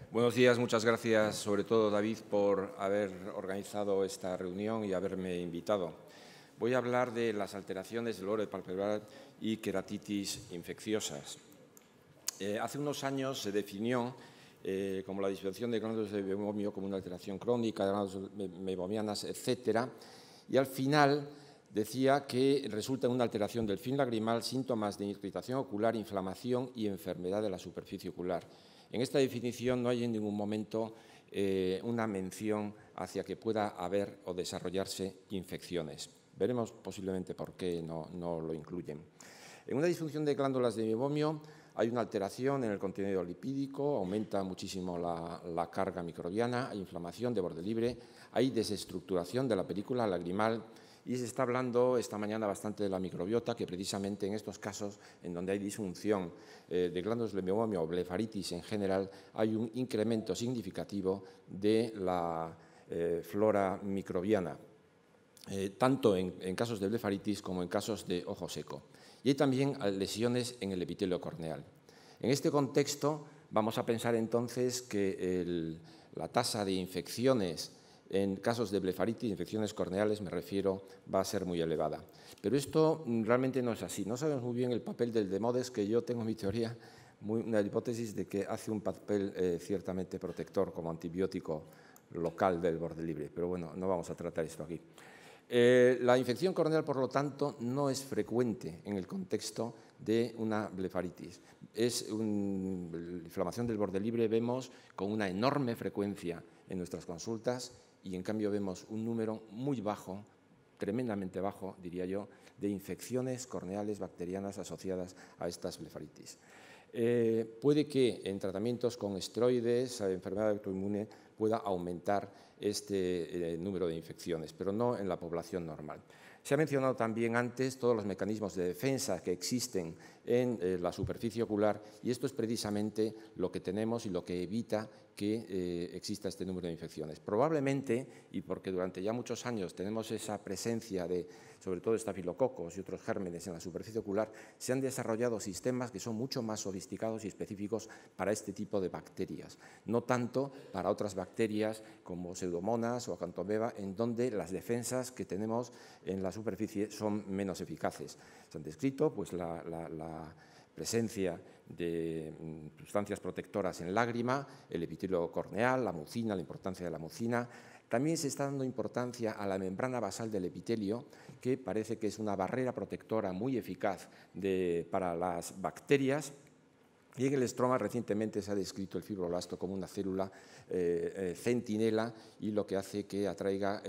Buenos días, muchas gracias, sobre todo David, por haber organizado esta reunión y haberme invitado. Voy a hablar de las alteraciones del borde palpebral y queratitis infecciosas. Hace unos años se definió como la disfunción de glándulas de meiomio como una alteración crónica de glándulas meibomianas, etcétera, y al final decía que resulta en una alteración del fin lagrimal, síntomas de irritación ocular, inflamación y enfermedad de la superficie ocular. En esta definición no hay en ningún momento una mención hacia que pueda haber o desarrollarse infecciones. Veremos posiblemente por qué no lo incluyen. En una disfunción de glándulas de meiomio hay una alteración en el contenido lipídico, aumenta muchísimo la carga microbiana, hay inflamación de borde libre, hay desestructuración de la película lagrimal y se está hablando esta mañana bastante de la microbiota, que precisamente en estos casos en donde hay disfunción de glándulas de meiomio o blefaritis en general, hay un incremento significativo de la flora microbiana, tanto en casos de blefaritis como en casos de ojo seco. Y hay también lesiones en el epitelio corneal. En este contexto, vamos a pensar entonces que la tasa de infecciones en casos de blefaritis, infecciones corneales, me refiero, va a ser muy elevada. Pero esto realmente no es así. No sabemos muy bien el papel del Demodex, que yo tengo mi teoría, una hipótesis de que hace un papel ciertamente protector como antibiótico local del borde libre. Pero bueno, no vamos a tratar esto aquí. La infección corneal, por lo tanto, no es frecuente en el contexto de una blefaritis. Es una inflamación del borde libre, vemos con una enorme frecuencia en nuestras consultas y, en cambio, vemos un número muy bajo, tremendamente bajo, diría yo, de infecciones corneales bacterianas asociadas a estas blefaritis. Puede que en tratamientos con esteroides, enfermedad autoinmune, pueda aumentar este número de infecciones, pero no en la población normal. Se ha mencionado también antes todos los mecanismos de defensa que existen en la superficie ocular y esto es precisamente lo que tenemos y lo que evita que exista este número de infecciones. Probablemente, y porque durante ya muchos años tenemos esa presencia de, sobre todo, estafilococos y otros gérmenes en la superficie ocular, se han desarrollado sistemas que son mucho más sofisticados y específicos para este tipo de bacterias, no tanto para otras bacterias como Pseudomonas o Acanthomeba, en donde las defensas que tenemos en la superficie son menos eficaces. Se han descrito pues, la presencia de sustancias protectoras en lágrima, el epitelio corneal, la mucina, la importancia de la mucina. También se está dando importancia a la membrana basal del epitelio, que parece que es una barrera protectora muy eficaz para las bacterias. Y en el estroma recientemente se ha descrito el fibroblasto como una célula centinela y lo que hace que atraiga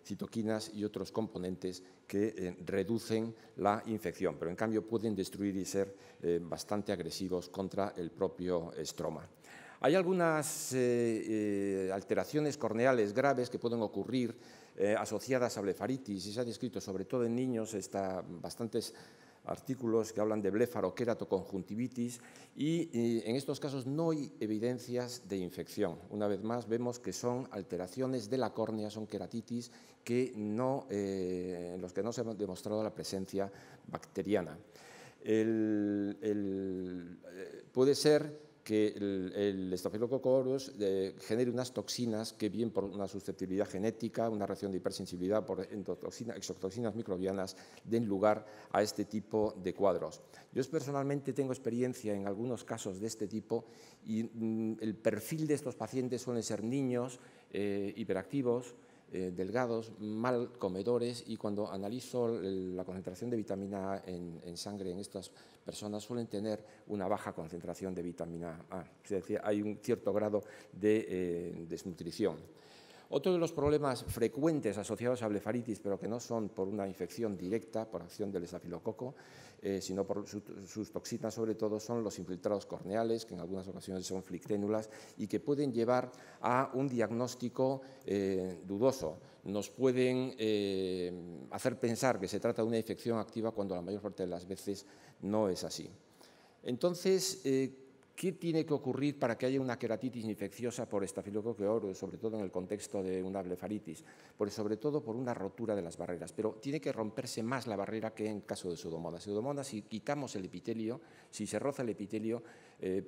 citoquinas y otros componentes que reducen la infección, pero en cambio pueden destruir y ser bastante agresivos contra el propio estroma. Hay algunas alteraciones corneales graves que pueden ocurrir asociadas a blefaritis y se ha descrito sobre todo en niños bastantes artículos que hablan de blefaroqueratoconjuntivitis y en estos casos no hay evidencias de infección. Una vez más vemos que son alteraciones de la córnea, son queratitis en los que no se ha demostrado la presencia bacteriana. Puede ser que el Staphylococcus aureus genere unas toxinas que, bien por una susceptibilidad genética, una reacción de hipersensibilidad por exotoxinas microbianas, den lugar a este tipo de cuadros. Yo personalmente tengo experiencia en algunos casos de este tipo y el perfil de estos pacientes suelen ser niños hiperactivos, delgados, mal comedores, y cuando analizo la concentración de vitamina A en sangre en estas personas suelen tener una baja concentración de vitamina A, es decir, hay un cierto grado de desnutrición. Otro de los problemas frecuentes asociados a blefaritis, pero que no son por una infección directa, por acción del estafilococo, sino por sus toxinas sobre todo, son los infiltrados corneales, que en algunas ocasiones son flicténulas y que pueden llevar a un diagnóstico dudoso. Nos pueden hacer pensar que se trata de una infección activa cuando la mayor parte de las veces no es así. Entonces, ¿Qué tiene que ocurrir para que haya una queratitis infecciosa por Staphylococcus aureus, sobre todo en el contexto de una blefaritis? Pues sobre todo por una rotura de las barreras, pero tiene que romperse más la barrera que en caso de Pseudomonas. Pseudomonas, si quitamos el epitelio, si se roza el epitelio,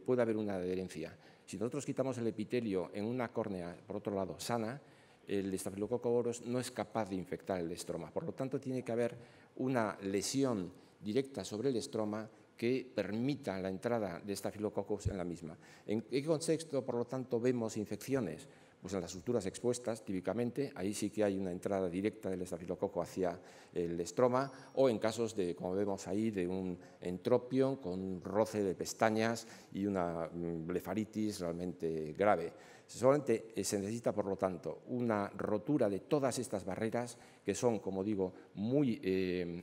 puede haber una adherencia. Si nosotros quitamos el epitelio en una córnea, por otro lado, sana, el Staphylococcus aureus no es capaz de infectar el estroma. Por lo tanto, tiene que haber una lesión directa sobre el estroma que permita la entrada de Staphylococcus en la misma. ¿En qué contexto, por lo tanto, vemos infecciones? Pues en las suturas expuestas, típicamente, ahí sí que hay una entrada directa del estafilococo hacia el estroma, o en casos de, como vemos ahí, de un entropion con roce de pestañas y una blefaritis realmente grave. Solamente se necesita, por lo tanto, una rotura de todas estas barreras que son, como digo, muy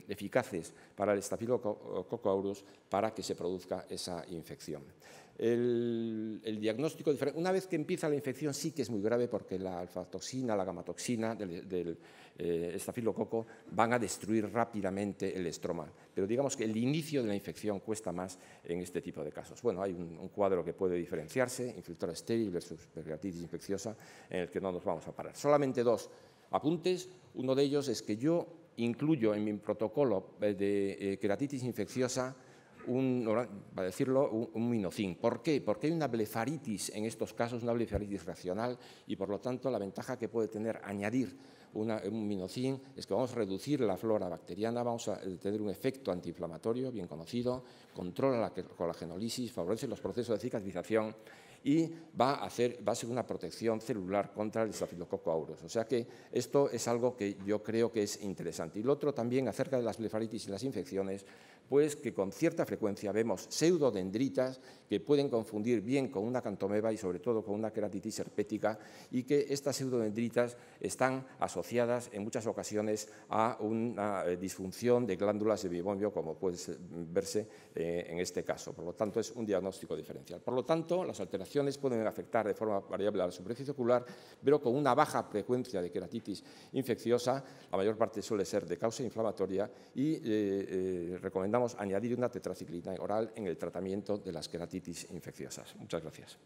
eficaces para el Staphylococcus aureus para que se produzca esa infección. El diagnóstico diferente. Una vez que empieza la infección sí que es muy grave porque la alfatoxina, la gamatoxina del estafilococo van a destruir rápidamente el estroma. Pero digamos que el inicio de la infección cuesta más en este tipo de casos. Bueno, hay un cuadro que puede diferenciarse, infiltrado estéril versus queratitis infecciosa, en el que no nos vamos a parar. Solamente dos apuntes. Uno de ellos es que yo incluyo en mi protocolo de queratitis infecciosa para decirlo, un minocin. ¿Por qué? Porque hay una blefaritis en estos casos, una blefaritis reaccional, y por lo tanto la ventaja que puede tener añadir un minocin es que vamos a reducir la flora bacteriana, vamos a tener un efecto antiinflamatorio bien conocido, controla la colagenólisis, favorece los procesos de cicatrización y va a ser una protección celular contra el Staphylococcus aureus. O sea que esto es algo que yo creo que es interesante. Y lo otro también acerca de las blefaritis y las infecciones, pues que con cierta frecuencia vemos pseudodendritas que pueden confundir bien con una acantomeba y sobre todo con una queratitis herpética, y que estas pseudodendritas están asociadas en muchas ocasiones a una disfunción de glándulas de Bibombio, como puede verse en este caso. Por lo tanto, es un diagnóstico diferencial. Por lo tanto, las alteraciones pueden afectar de forma variable a la superficie ocular, pero con una baja frecuencia de queratitis infecciosa. La mayor parte suele ser de causa inflamatoria y recomendamos añadir una tetraciclina oral en el tratamiento de las queratitis infecciosas. Muchas gracias.